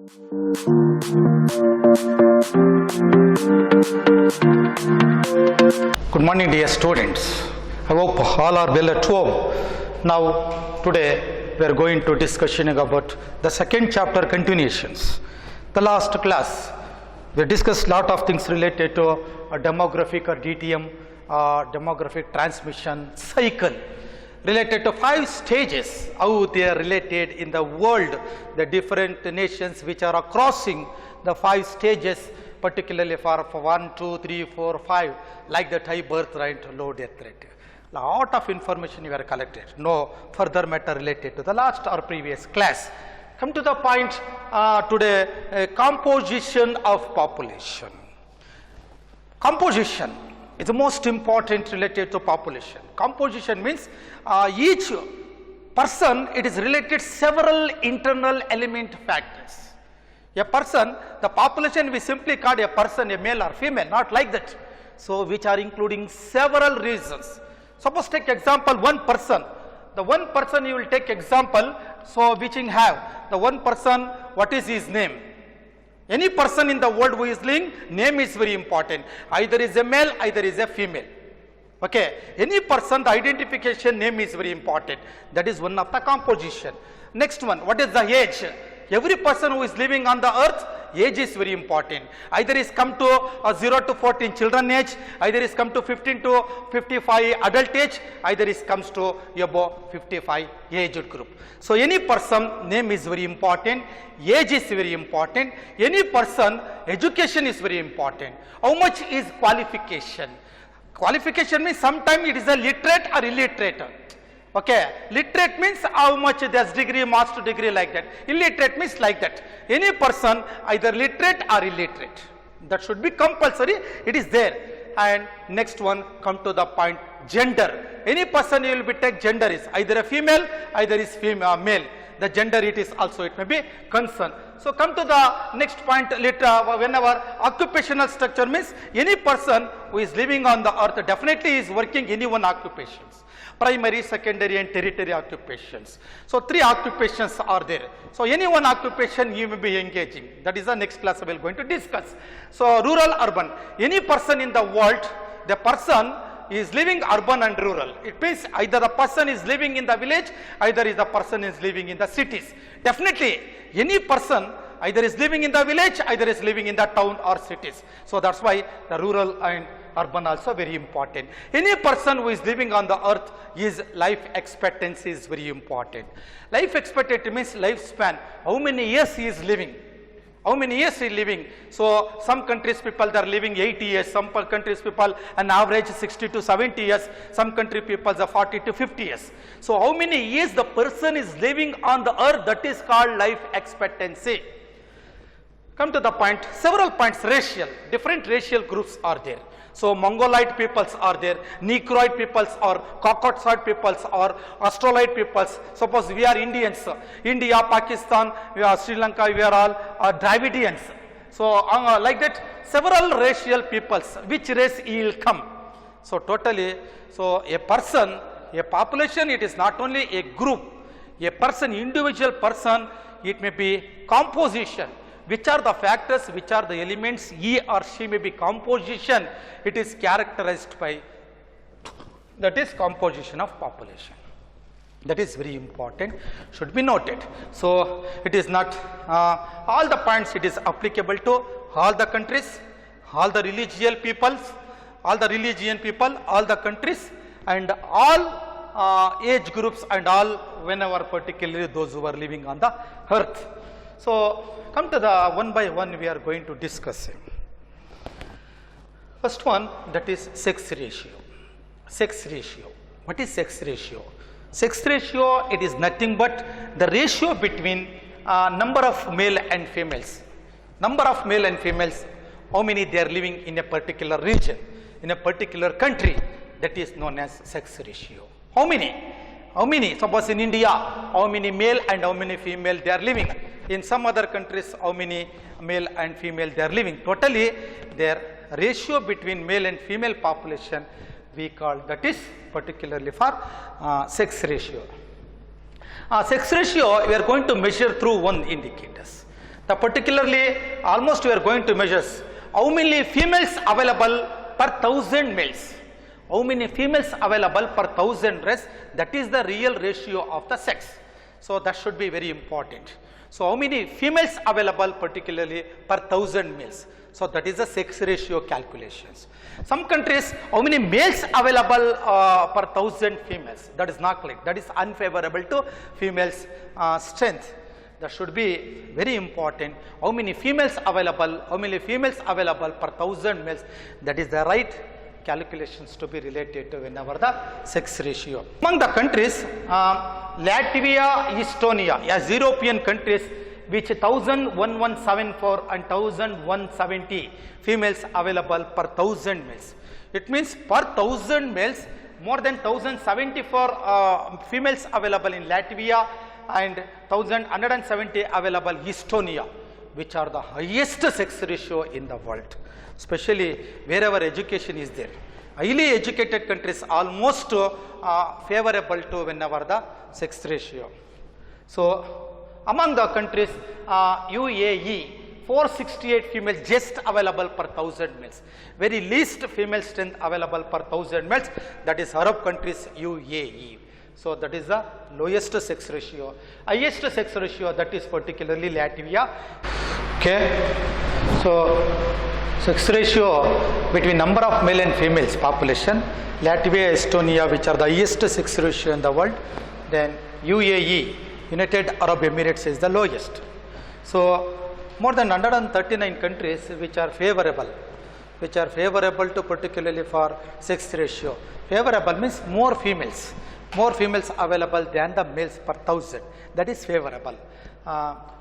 Good morning, dear students. I hope all are well at home. Now, today we are going to discussing about the second chapter continuations. The last class we discussed lot of things related to demographic or DTM, demographic transmission cycle, related to 5 stages, how they are related in the world, the different nations which are crossing the 5 stages, particularly for 1, 2, 3, 4, 5, like the high birth rate, low death rate. Lot of information you are collected, no further matter related to the last or previous class. Come to the point today, composition of population. Composition is the most important related to population. Composition means each person, it is related several internal element factors. A person, the population we simply call a person, a male or female, not like that. So, which are including several reasons. Suppose take example one person. The one person you will take example, so which in have the one person, what is his name? Any person in the world who is living, name is very important. Either is a male, either is a female. Okay. Any person, the identification name is very important. That is one of the composition. Next one, what is the age? Every person who is living on the earth, age is very important. Either is come to 0 to 14 children age, either is come to 15 to 55 adult age, either is comes to above 55 aged group. So, any person name is very important, age is very important, any person education is very important. How much is qualification? Qualification means sometimes it is a literate or illiterate. Okay, literate means how much there's degree, master degree, like that. Illiterate means like that. Any person either literate or illiterate. That should be compulsory, it is there. And next one, come to the point, gender. Any person you will be take gender is either a female, either is female, male. The gender it is also, it may be concern. So, come to the next point, whenever occupational structure means any person who is living on the earth definitely is working any one occupations. Primary, secondary and tertiary occupations. So, 3 occupations are there. So, any one occupation you may be engaging. That is the next class we are going to discuss. So, rural, urban. Any person in the world, the person is living urban and rural. It means either the person is living in the village, either is the person is living in the cities. Definitely, any person either is living in the village, either is living in the town or cities. So, that is why the rural and urban also very important. Any person who is living on the earth, his life expectancy is very important. Life expectancy means lifespan, how many years he is living. How many years he is living? So, some countries people they are living 80 years, some countries people an average 60 to 70 years, some country people are 40 to 50 years. So, how many years the person is living on the earth, that is called life expectancy. Come to the point, several points, racial, different racial groups are there. So, Mongoloid peoples are there, Negroid peoples or Caucasoid peoples or Australoid peoples. Suppose we are Indians, India, Pakistan, we are Sri Lanka, we are all Dravidians. So, like that several racial peoples, which race he will come. So, totally, so a person, a population, it is not only a group, a person, individual person, it may be composition. Which are the factors, which are the elements, he or she may be composition, it is characterized by, that is composition of population. That is very important, should be noted. So, it is not all the points, it is applicable to all the countries, all the religious peoples, all the religion people, all the countries and all age groups and all whenever particularly those who are living on the earth. So, come to the one by one we are going to discuss. First one, that is sex ratio. Sex ratio. What is sex ratio? Sex ratio, it is nothing but the ratio between number of male and females. Number of male and females, how many they are living in a particular region, in a particular country, that is known as sex ratio. How many? How many? Suppose in India, how many male and how many female they are living. In some other countries, how many male and female they are living. Totally, their ratio between male and female population we call, that is particularly for sex ratio. Sex ratio we are going to measure through one indicators. The particularly almost we are going to measure how many females available per 1000 males. How many females available per 1000 males, that is the real ratio of the sex. So that should be very important. So how many females available particularly per 1000 males. So that is the sex ratio calculations. Some countries, how many males available per 1000 females, that is not correct. That is unfavorable to females strength. That should be very important. How many females available per 1000 males, that is the right calculations to be related to whenever the sex ratio. Among the countries, Latvia, Estonia, as European countries, which 1174 and 1170 females available per 1000 males. It means per 1000 males, more than 1074 females available in Latvia and 1170 available Estonia, which are the highest sex ratio in the world, especially wherever education is there. Highly educated countries almost favorable to whenever the sex ratio. So among the countries, UAE, 468 females just available per 1000 males. Very least female strength available per 1000 males, that is Arab countries UAE. So that is the lowest sex ratio. Highest sex ratio, that is particularly Latvia. Okay. So sex ratio between number of male and females population, Latvia, Estonia, which are the highest sex ratio in the world. Then UAE, United Arab Emirates, is the lowest. So more than 139 countries which are favorable to particularly for sex ratio. Favorable means more females available than the males per 1000, that is favorable.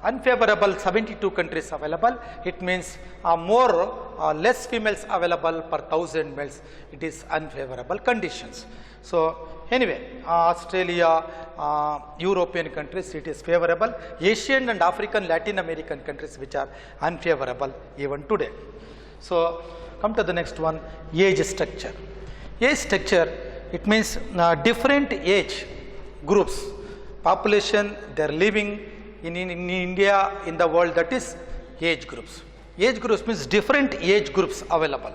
Unfavorable, 72 countries available, it means less females available per 1000 males, it is unfavorable conditions. So anyway, Australia, European countries, it is favorable. Asian and African, Latin American countries which are unfavorable even today. So come to the next one, age structure. Age structure, it means different age groups, population, they are living in India, in the world, that is age groups. Age groups means different age groups available.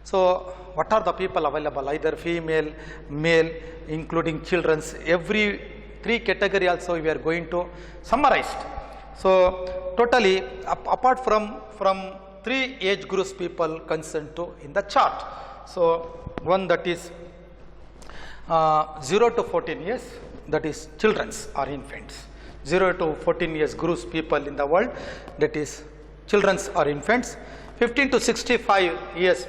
So what are the people available? Either female, male, including children's, every three category also we are going to summarize. So totally apart from three age groups people concerned to in the chart. So one, that is 0 to 14 years, that is children's or infants. 0 to 14 years groups people in the world, that is children's or infants. 15 to 65 years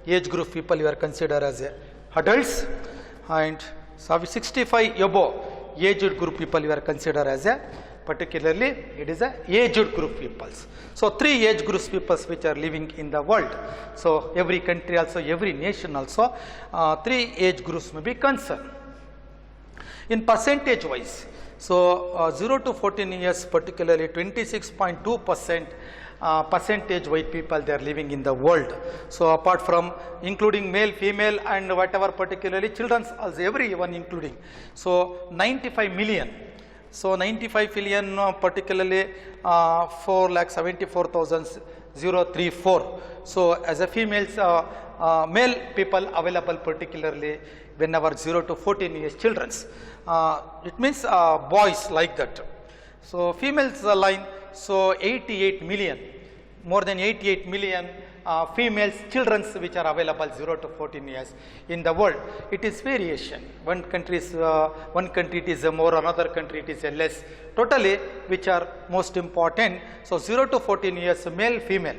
age group people you are considered as adults, and 65 above aged group people you are considered as particularly it is a aged group peoples. So three age groups peoples which are living in the world. So every country also, every nation also, three age groups may be concerned. In percentage wise, so 0 to 14 years particularly 26.2% percentage white people they are living in the world. So apart from including male, female and whatever particularly children's also, everyone including. So 95 million. So 95 million particularly 4,74,034. So as a females, male people available particularly whenever 0 to 14 years children's. It means boys like that. So females line, so 88 million, more than 88 million females, children which are available 0 to 14 years in the world. It is variation. One country it is more, another country it is less. Totally, which are most important. So 0 to 14 years male, female,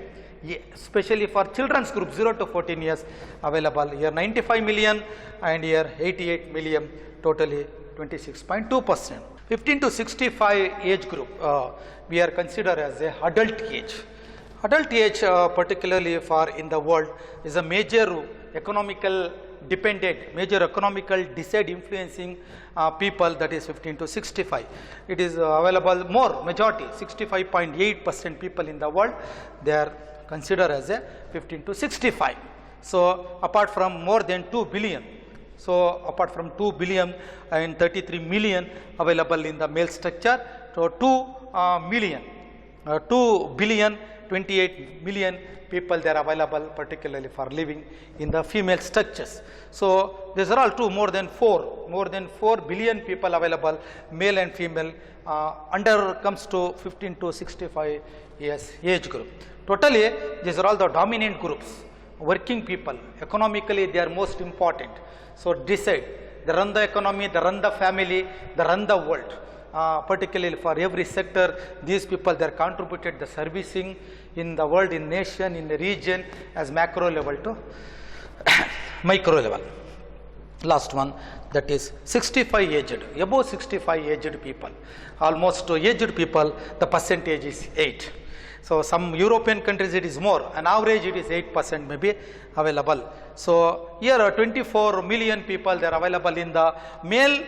especially for children's group 0 to 14 years available. Here 95 million and here 88 million, totally 26.2%. 15 to 65 age group we are considered as a adult age. Adult age particularly for in the world is a major economical dependent, major economical decide influencing people, that is 15 to 65. It is available more, majority 65.8% people in the world they are considered as a 15 to 65. So apart from more than 2 billion. So apart from 2 billion and 33 million available in the male structure, so 2 million 2 billion 28 million people they are available particularly for living in the female structures. So these are all two more than 4 billion people available, male and female, under comes to 15 to 65 years age group. Totally these are all the dominant groups, working people, economically they are most important. So decide, they run the economy, they run the family, they run the world. Particularly for every sector, these people they are contributed the servicing in the world, in nation, in the region as macro level to micro level. Last one, that is 65 aged, above 65 aged people. Almost to aged people, the percentage is 8. So some European countries it is more, an average it is 8% maybe available. So here 24 million people they are available in the male,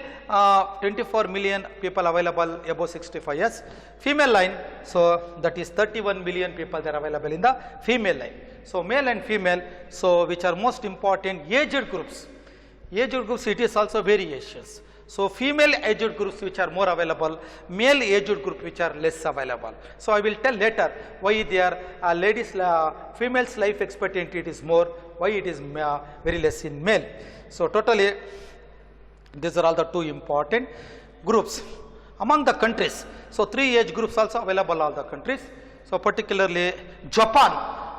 24 million people available above 65 years. Female line, so that is 31 million people they are available in the female line. So male and female, so which are most important aged groups. Aged groups it is also variations. So female aged groups which are more available, male aged group which are less available. So I will tell later why they are ladies, females life expectancy it is more, why it is very less in male. So totally these are all the two important groups. Among the countries, so 3 age groups also available all the countries. So particularly Japan,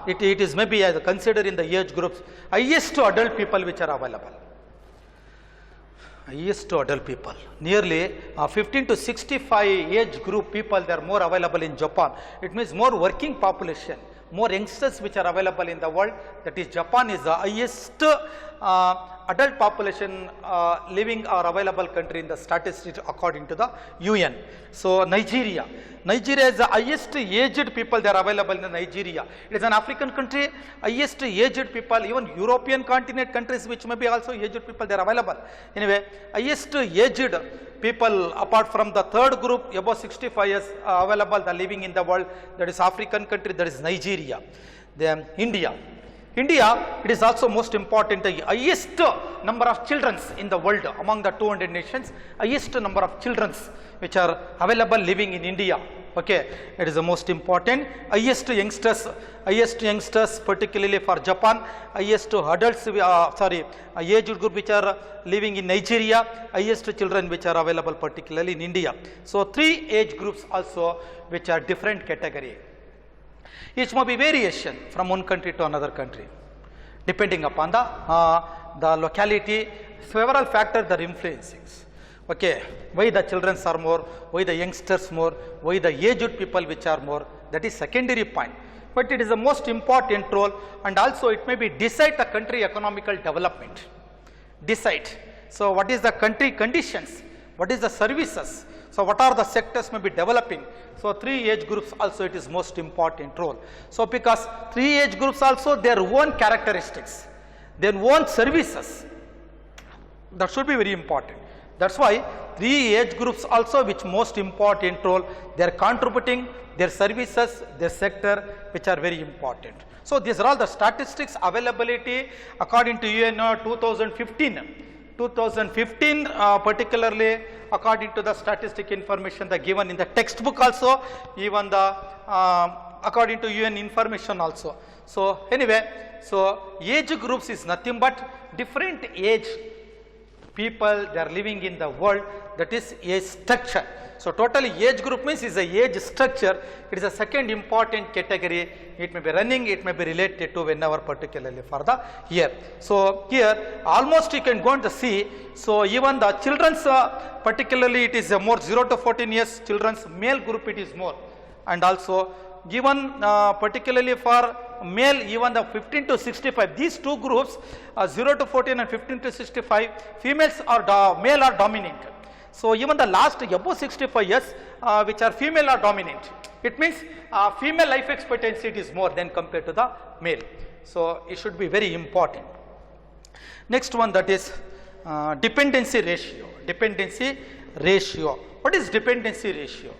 it is maybe as considered in the age groups, highest to adult people which are available. Highest to adult people, nearly 15 to 65 age group people they are more available in Japan. It means more working population, more youngsters which are available in the world. That is, Japan is the highest adult population living or available country in the statistics according to the UN. So Nigeria is the highest aged people they are available in Nigeria. It is an African country, highest aged people, even European continent countries which may be also aged people they are available. Anyway, highest aged people apart from the third group above 65 years available the living in the world, that is African country, that is Nigeria. Then India, it is also most important, the highest number of children in the world among the 200 nations, highest number of children which are available living in India. Okay, it is the most important. Highest youngsters particularly for Japan, highest adults, age group which are living in Nigeria, highest children which are available particularly in India. So 3 age groups also which are different category. Each may be variation from one country to another country, depending upon the locality. Several factors are influencing. Okay, why the children are more, why the youngsters more, why the aged people which are more, that is secondary point. But it is the most important role, and also it may be decide the country economical development. Decide. So what is the country conditions? What is the services? So what are the sectors may be developing? So 3 age groups also it is most important role. So because 3 age groups also their own characteristics, their own services, that should be very important. That's why 3 age groups also which most important role, they are contributing their services, their sector which are very important. So these are all the statistics availability according to UNO 2015, particularly according to the statistic information that given in the textbook also, even the according to UN information also. So anyway, so age groups is nothing but different age people they are living in the world, that is age structure. So totally age group means is a age structure. It is a second important category. It may be running, it may be related to whenever particularly for the year. So here almost you can go and see. So even the children's particularly it is more 0 to 14 years children's male group it is more, and also given particularly for male even the 15 to 65, these two groups 0 to 14 and 15 to 65 females are male are dominant. So even the last above 65 years which are female are dominant. It means female life expectancy it is more than compared to the male. So it should be very important. Next one, that is dependency ratio. Dependency ratio. What is dependency ratio?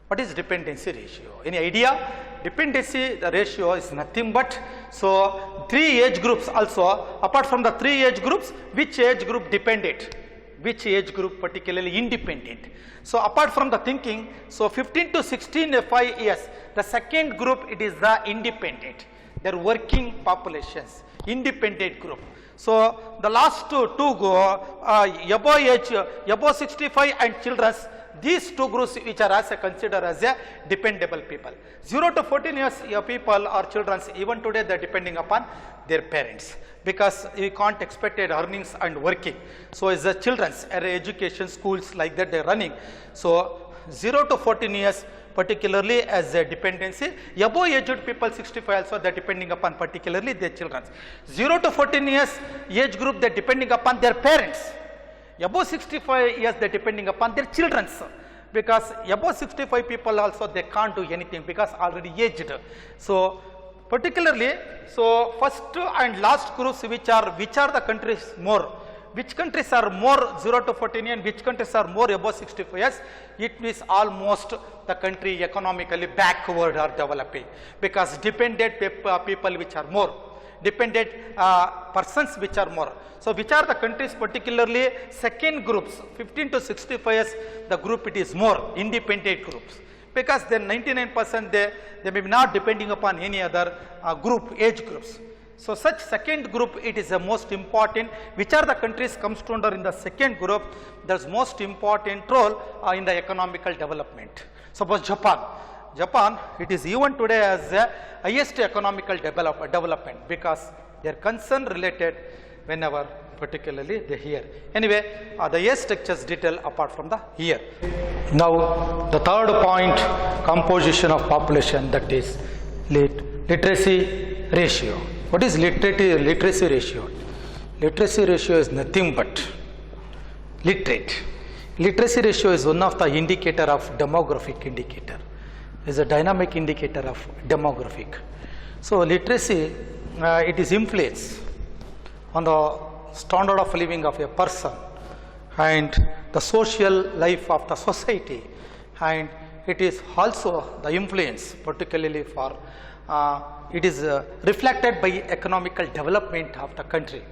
What is dependency ratio? Any idea? Dependency ratio is nothing but, so 3 age groups also, apart from the 3 age groups, which age group depended? which age group particularly independent. So apart from the thinking, so 15 to 16 5 years, the second group it is the independent. They are working populations, independent group. So the last two go above age, above 65 and children's, these two groups which are as considered as a dependable people. 0 to 14 years people or children, even today they are depending upon their parents, because you can't expect their earnings and working. So as the children's education schools like that they are running. So 0 to 14 years particularly as a dependency, above aged people 65 also they are depending upon particularly their children. 0 to 14 years age group they are depending upon their parents. Above 65 years they are depending upon their children, because above 65 people also they can't do anything because already aged. So particularly, so first and last groups which are the countries more, which countries are more 0 to 14 and which countries are more above 65 years, it is almost the country economically backward or developing, because dependent people which are more, dependent persons which are more. So which are the countries particularly second groups 15 to 65 years, the group it is more independent groups, because then 99% they may be not depending upon any other group, age groups. So such second group it is the most important. Which are the countries comes to under in the second group, there's most important role in the economical development. Suppose Japan, it is even today as the highest economical development, because their concern related whenever particularly they hear. Anyway, the year structures detail apart from the year. Now the third point, composition of population, that is literacy ratio. What is literacy ratio? Literacy ratio is nothing but literate. Literacy ratio is one of the indicator of demographic indicator. Is a dynamic indicator of demographic. So literacy it is influence on the standard of living of a person and the social life of the society, and it is also the influence particularly for it is reflected by economical development of the country,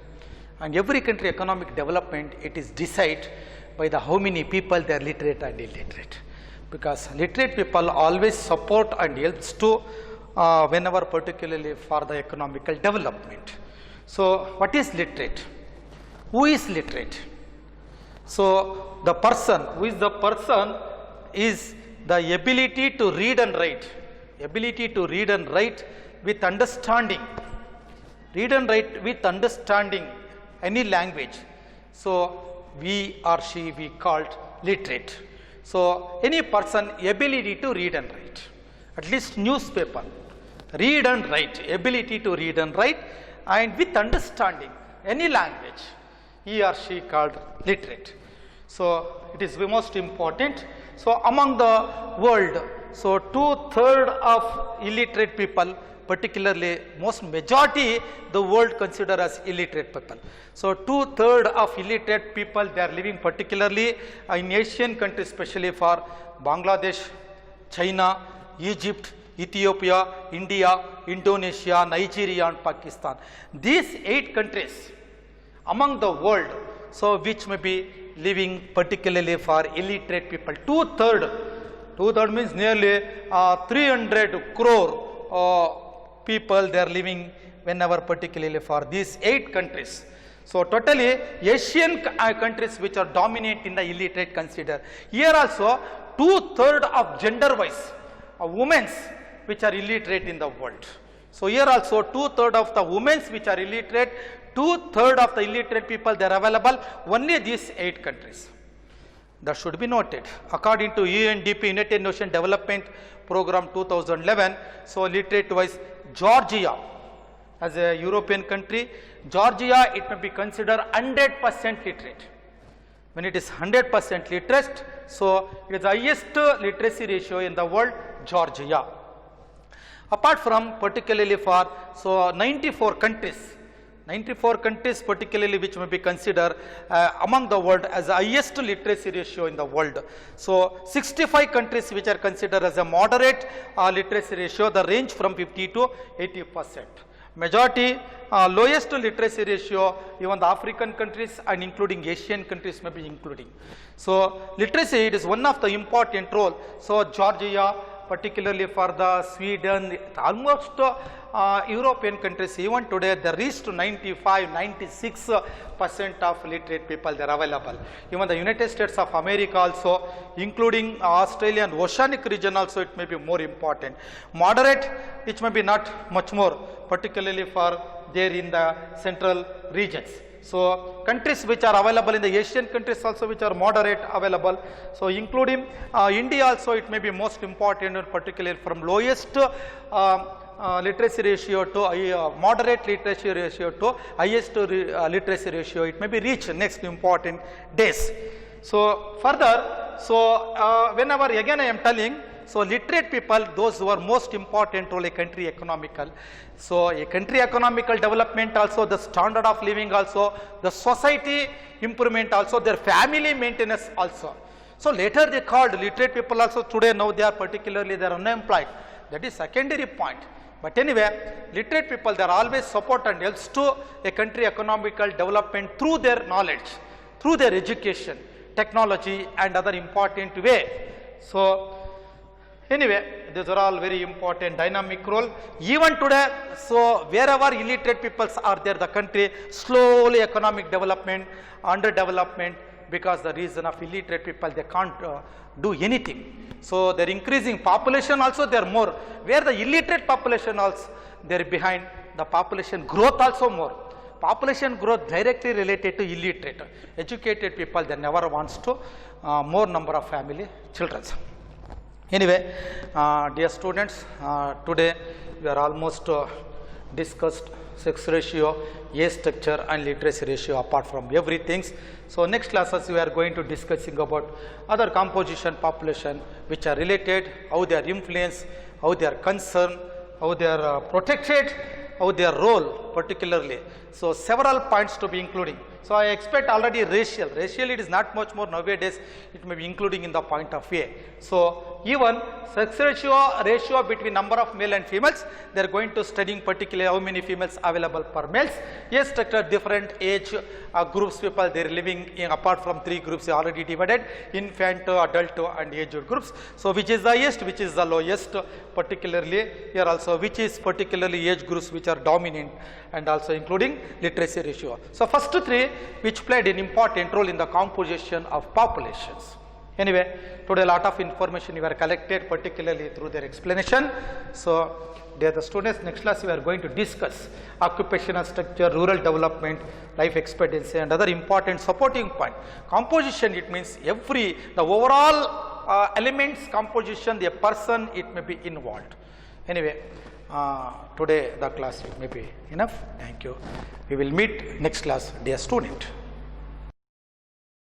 and every country economic development it is decided by the how many people they are literate and illiterate, because literate people always support and helps to whenever particularly for the economical development. So what is literate? Who is literate? So the person, who is the person is the ability to read and write, ability to read and write with understanding, read and write with understanding any language. So we or she we called literate. So any person ability to read and write, at least newspaper, read and write, ability to read and write, and with understanding any language, he or she called literate. So it is the most important. So among the world, so 2/3 of illiterate people, particularly most majority the world consider as illiterate people. So 2/3 of illiterate people they are living particularly in Asian countries, especially for Bangladesh, China, Egypt, Ethiopia, India, Indonesia, Nigeria and Pakistan. These 8 countries among the world, so which may be living particularly for illiterate people. 2/3 means nearly 300 crore people they are living whenever particularly for these 8 countries. So totally Asian countries which are dominant in the illiterate consider. Here also 2/3 of gender wise women's which are illiterate in the world. So here also 2/3 of the women which are illiterate, 2/3 of the illiterate people they are available only these 8 countries. That should be noted. According to UNDP, United Nations Development Program 2011, so literate wise Georgia as a European country, Georgia it may be considered 100% literate. When it is 100% literate, so it is the highest literacy ratio in the world, Georgia. Apart from particularly for so 94 countries particularly which may be considered among the world as the highest literacy ratio in the world. So 65 countries which are considered as a moderate literacy ratio, the range from 50 to 80%. Majority, lowest literacy ratio, even the African countries and including Asian countries may be including. So literacy, it is one of the important role. So Georgia, particularly for the Sweden, almost European countries, even today they reached to 95-96% of literate people they are available. Even the United States of America also, including Australia and oceanic region also, it may be more important. Moderate, which may be not much more, particularly for there in the central regions. So countries which are available in the Asian countries also, which are moderate available. So including India also, it may be most important, particularly from lowest literacy ratio to moderate literacy ratio to highest literacy ratio, it may be reached next important days. So further, so whenever again I am telling, so literate people, those who are most important role a country economical. So a country economical development also, the standard of living also, the society improvement also, their family maintenance also. So later they called literate people also, today now they are particularly they are unemployed. That is secondary point. But anyway, literate people, they are always support and helps to a country economical development through their knowledge, through their education, technology and other important way. So anyway, these are all very important dynamic role. Even today, so wherever illiterate peoples are there, the country slowly economic development, underdevelopment, because the reason of illiterate people, they can't do anything. So they're increasing population also, they're more. Where the illiterate population also, they're behind, the population growth also more. Population growth directly related to illiterate. Educated people, they never wants to more number of family children. Anyway, dear students, today we are almost discussed sex ratio, age structure and literacy ratio apart from everything. So next classes we are going to discussing about other composition population which are related, how they are influenced, how they are concerned, how they are protected, how their role particularly. So several points to be including. So I expect already racial it is not much more nowadays, it may be including in the point of view. So even sex ratio between number of male and females, they are going to studying particularly how many females available per males. Age structure, different age groups people they are living in, apart from three groups already divided, infant, adult and aged groups. So which is the highest, which is the lowest, particularly here also which is particularly age groups which are dominant and also including literacy ratio. So first three which played an important role in the composition of populations. Anyway, today a lot of information we are collected particularly through their explanation. So dear the students, next class we are going to discuss occupational structure, rural development, life expectancy and other important supporting point. Composition, it means the overall elements composition, the person it may be involved. Anyway, today the class may be enough. Thank you. We will meet next class, dear student.